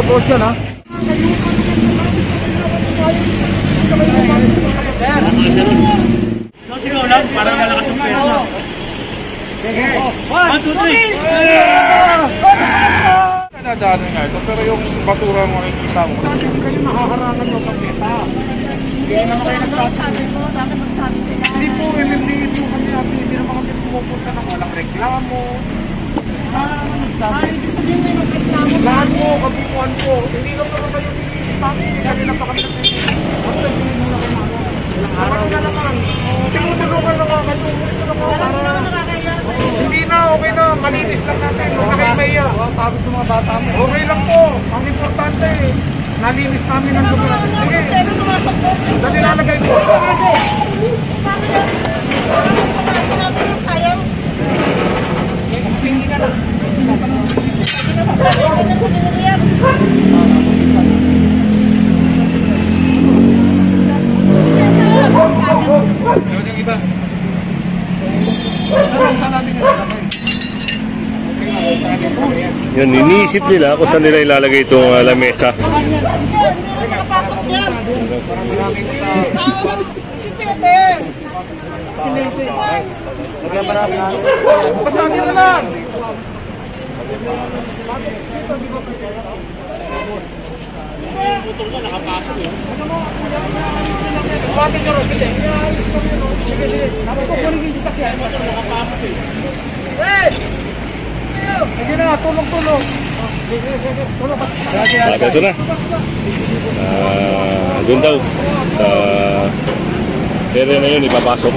boss yan ha. Sigaw lang, parang malakas yung pera. Sige. 1, 2, 3. Nadaanan nga ito, pero yung basura mo nakikita mo. Sabi ko kayo nakaharangan yung pagkita. Hindi naman kayo nagsasabi mo, bakit magsabi sila? Hindi po, MMDA po kami natin, hindi naman kami pumupunta ng walang reklamo. Lahat po, kabukuan po. Hindi lang naman kayo nililipamin. Kasi lang pa kami nagpipili. Basta hindi muna kayo naman. Ilang araw na naman. Tinutulungan na nga kayo. Hindi na, okay na. Malinis lang natin. Huwag na kayo maiya. Tapos yung mga bata mo. Okay lang po. Ang importante, nalinis namin ang lugar. Sige. Dali lalagay po. Yung iba. Yan, iniisip nila kung saan nila ilalagay itong lamesa. Pasanin mo lang! Putol ka, nakapasok yun. Suwatin nyo rin, sige. Nakukunin yung sasakyan. Nakapasok eh. Hey! Sige na, tulong-tulong. Sabi ito na. Doon daw. Sa area na yun, ipapasok.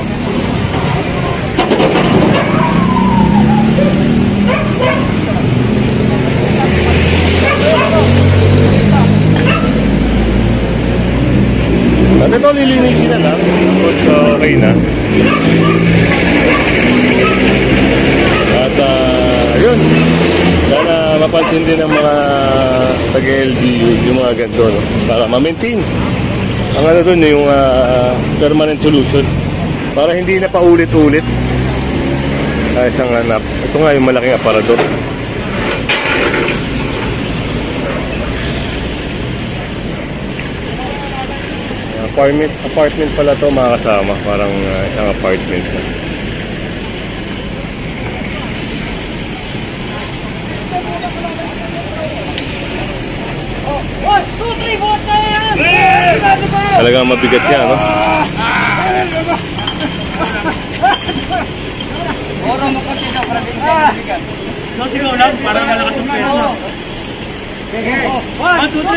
At ito, lilinisin na lang. Tapos okay na. At yun. Sana mapansin din ng mga taga-LGU yung mga ganito, no? Para ma-maintain ang ano dun, yung permanent solution. Para hindi na paulit-ulit. Isang hanap. Ito nga yung malaking aparador. Apartment pala to mga kasama. Parang isang apartment na. Talagang mabigat yan, no? Sigaw lang, parang malakas yung pera. 1, 2, 3.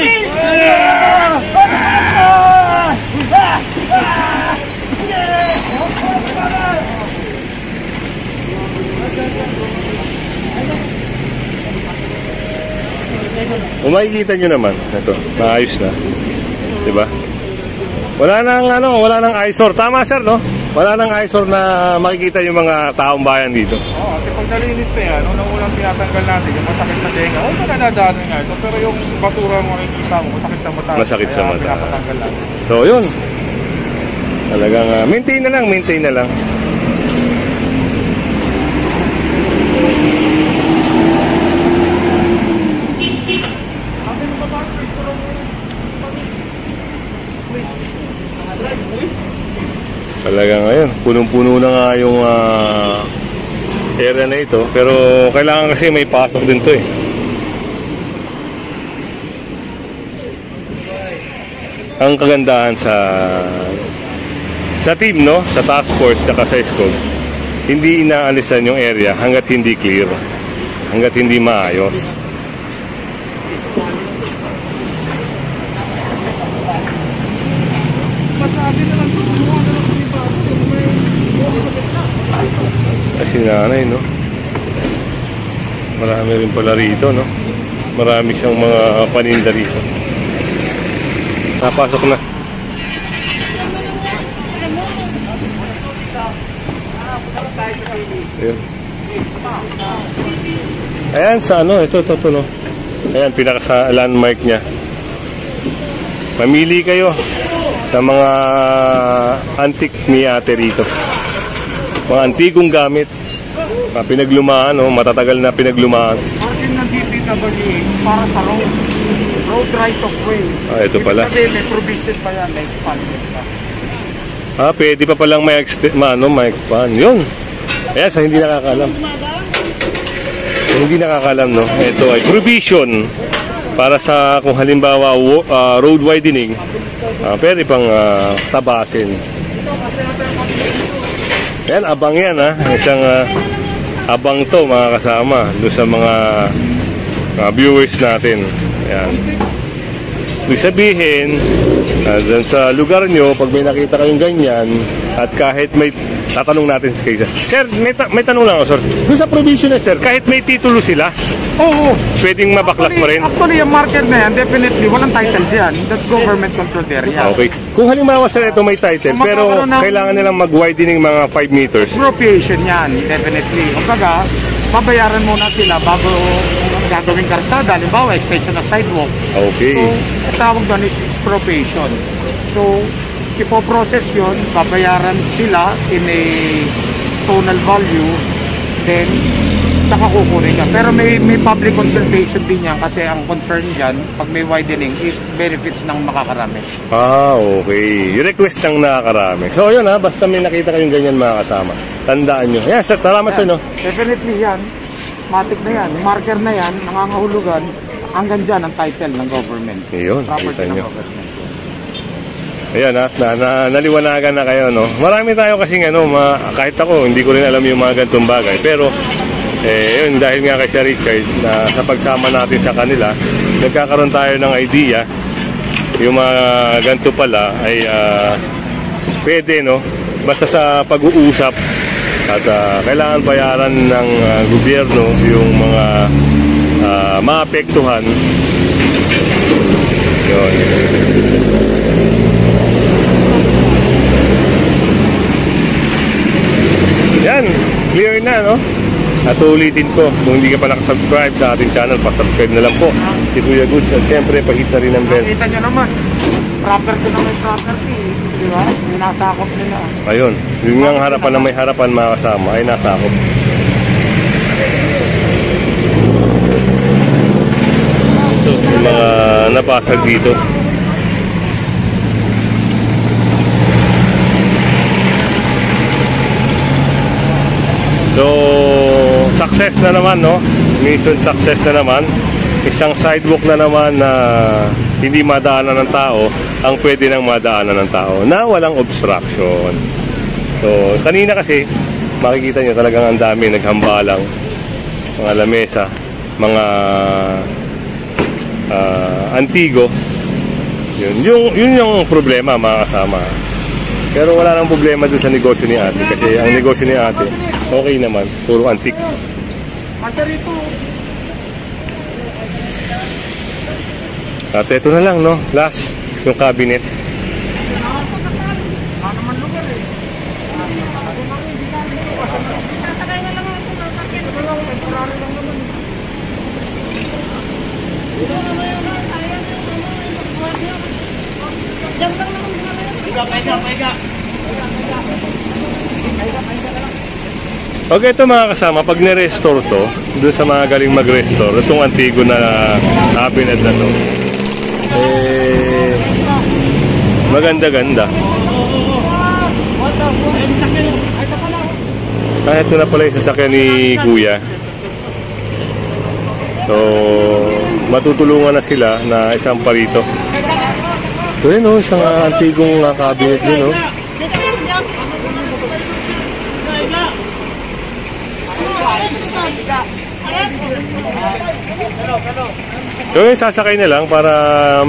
Kung makikita nyo naman, ito, maayos na. Diba? Wala nang eyesore. Tama sir, no? Wala nang eyesore na makikita yung mga taong bayan dito. Oo, kasi pag nalinis na yan, unang-unang tinatanggal natin yung masakit na tenga. O, nadadaanan nga ito. Pero yung basura mo nakikita mo, masakit sa mata. Masakit sa mata. Pinapatanggal natin. So, yun. Talagang maintain na lang, maintain na lang. Talaga ngayon, punong-puno na nga yung area na ito. Pero kailangan kasi may pasok din to eh. Ang kagandahan sa team, no? Sa task force, saka sa scope, hindi inaalisan yung area hanggat hindi clear, hanggat hindi maayos. Kasi nanay, no? Marami rin pala rito, no? Marami siyang mga paninda rito. Napasok na. Ayan. Ayan sa ano, ito, no? Ayan, pinaka sa landmark niya. Mamili kayo sa mga antique miyate rito. Mga antigong gamit. Pinaglumaan, no? Matatagal na pinaglumaan. Parking ng DPWH para sa road. road right of way. Ito pala. Ibig sabihin, may provision pa yan, may expanded pa. Pwede pa palang may expand. Yun. Ayan, sa hindi nakakalam. Sa hindi nakakalam, no? Ito ay provision para sa kung halimbawa road widening, pwede pang tabasin. Ayan, abang yan, ha? Isang abang to, mga kasama, doon sa mga viewers natin. Ayan. Ibig sabihin, dun sa lugar nyo, pag may nakita kayong ganyan, at kahit may, tatanong natin kay sir. Sir, may tanong lang ako, sir. Doon sa provision na, sir, kahit may titulo sila, Oo. pwedeng mabaklas pa rin? Actually, yung marker na yan, definitely, walang title dyan. That's government controlled area. Okay. Kung halimbawa, sir, ito may title, Kung pero magkakaroon ng- kailangan nilang mag-widening mga 5 meters. Expropriation yan, definitely. Kumbaga, babayaran muna sila bago gagawing karsada. Halimbawa, extension ng sidewalk. Okay. So, tawag doon is expropriation. So, ipoprocess yun, babayaran sila in a tonal value, then saka kukunin ka. Pero may public consultation din yan kasi ang concern dyan, pag may widening, is benefits ng makakarami. Okay. Yung request ng nakakarami. So, yun ha, basta may nakita kayong ganyan mga kasama. Tandaan nyo. Yes, sir, salamat sir, no? Definitely yan. Matic na yan. Marker na yan, nangangahulugan. Hanggang dyan ang title ng government. Yun, Property kita ng nyo. government. Ayan ha, naliwanagan na kayo, no? Marami tayo kasing kahit ako, hindi ko rin alam yung mga gantong bagay. Pero, yun, dahil nga kay Sir Richard, na sa pagsama natin sa kanila, nagkakaroon tayo ng idea. Yung mga ganito pala ay pwede, no? Basta sa pag-uusap at kailangan bayaran ng gobyerno yung mga maapektuhan. Yun. Yan, clear na, no? At ulitin ko, kung hindi ka pa nakasubscribe sa ating channel, pasubscribe na lang po. Si Kuya Goods, at siyempre, pahit na rin ang bell. Nakita nyo naman, property na may property, di ba? Sinasakop nila. Ayun, yung nga harapan na may harapan mga kasama ay nasakop. Ito, yung mga napasag dito. So, success na naman, no? Mission success na naman. Isang sidewalk na naman na hindi madaanan ng tao ang pwede nang madaanan ng tao na walang obstruction. So, kanina kasi makikita nyo talagang ang dami naghambalang, mga lamesa, mga antigo. Yun yung problema mga kasama. Pero wala nang problema dun sa negosyo ni ate kasi ang negosyo ni ate okay naman, puro antique. At ito na lang, no? Last, yung cabinet. Okay, ito mga kasama, pag nirestore to, doon sa mga galing mag-restore, itong antigo na cabinet na to, maganda-ganda. Ito na pala yung sasakyan ni Kuya. So, matutulungan na sila na isang parito. Ito yun, no? Isang antigong cabinet yun, no? So, yung sasakay na lang para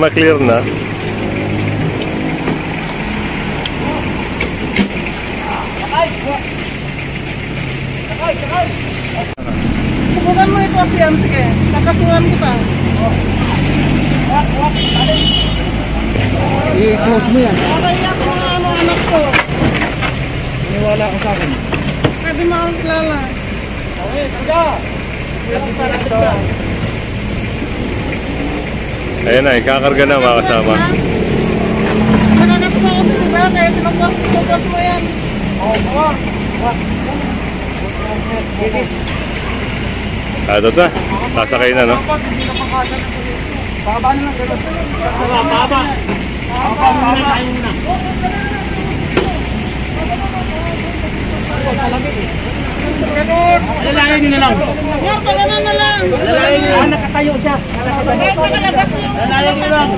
ma-clear na. Subukan mo ito kasi yan, sige. Kakasuhan kita. I-close mo yan. Nakaiyak mo nga anak ko. Maniwala ka sa akin. Pwede mo akong kilala. Okay, sige. Ayan na, kakarga na mga kasama. Nakakatuwa kasi diba? Kaya pinapos mo yan. Ito na, sasakay na, no? Hindi na makasya ng Baba na lang, gano'n. Baba. Sayang muna. Gano'n. Alalayan nyo na lang. Yan, pagano na lang. Alalayan nyo lang. Nakatayo siya. Kahit nakalabas yung... Alalayan nyo lang.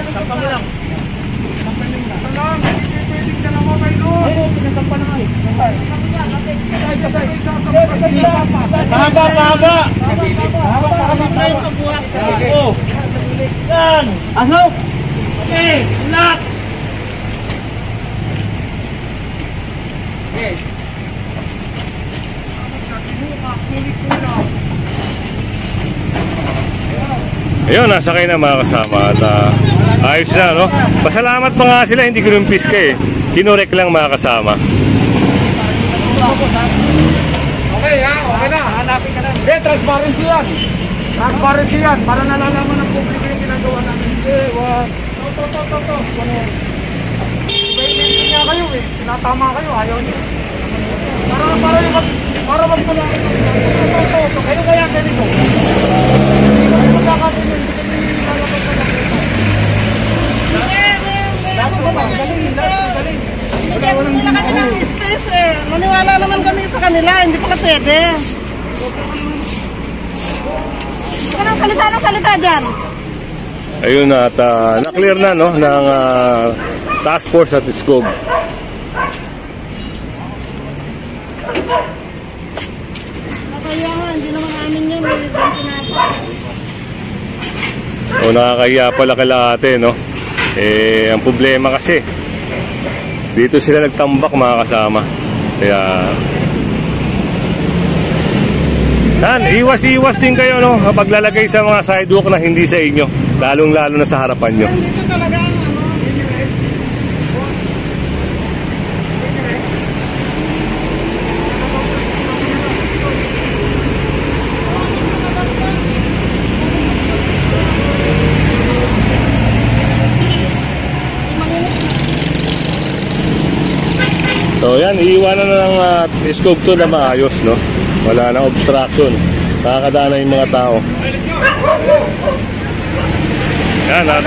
Sampang lang. Pwedeng dalawa may doon. Ay, pinasampan na nga eh. Pahaba, pahaba. Libre yung kabuhat. Oh. Yan. Ano? Okay, lock. Ayun, nasakay na mga kasama at ayos na, no? Pasalamat pa nga sila, hindi kinumpis ka eh. Kinurek lang mga kasama. Okay ha, okay na. Hanapin ka na. Okay, transparency yan. Transparency yan. Para nalalaman ng publiko yung ginagawa namin. Wag. To. Hindi nga kayo eh. Tinatama kayo. Ayaw niyo. Para magpulaki. To. Kayo kaya ganito. Hindi kayo magkakasin yun. Galing. Binigyan nila kami ng space eh. Maniwala naman kami sa kanila, hindi pala pwede. Huwag ka ng salita dyan. Ayun na, at na-clear na, no? Ng task force at Iskog. Nakaya nga, hindi naman amin yun. May pinapa. O nakakahiya pala kala ate, no? Eh, ang problema kasi dito sila nagtambak mga kasama. Kaya iwas-iwas din kayo, no? Kapag lalagay sa mga sidewalk na hindi sa inyo, lalong-lalo na sa harapan nyo. Dito talaga ang ano. So yan, iiwanan na ng Iskog to na maayos, no? Wala nang obstruction. Nakakadana yung mga tao. Yan, at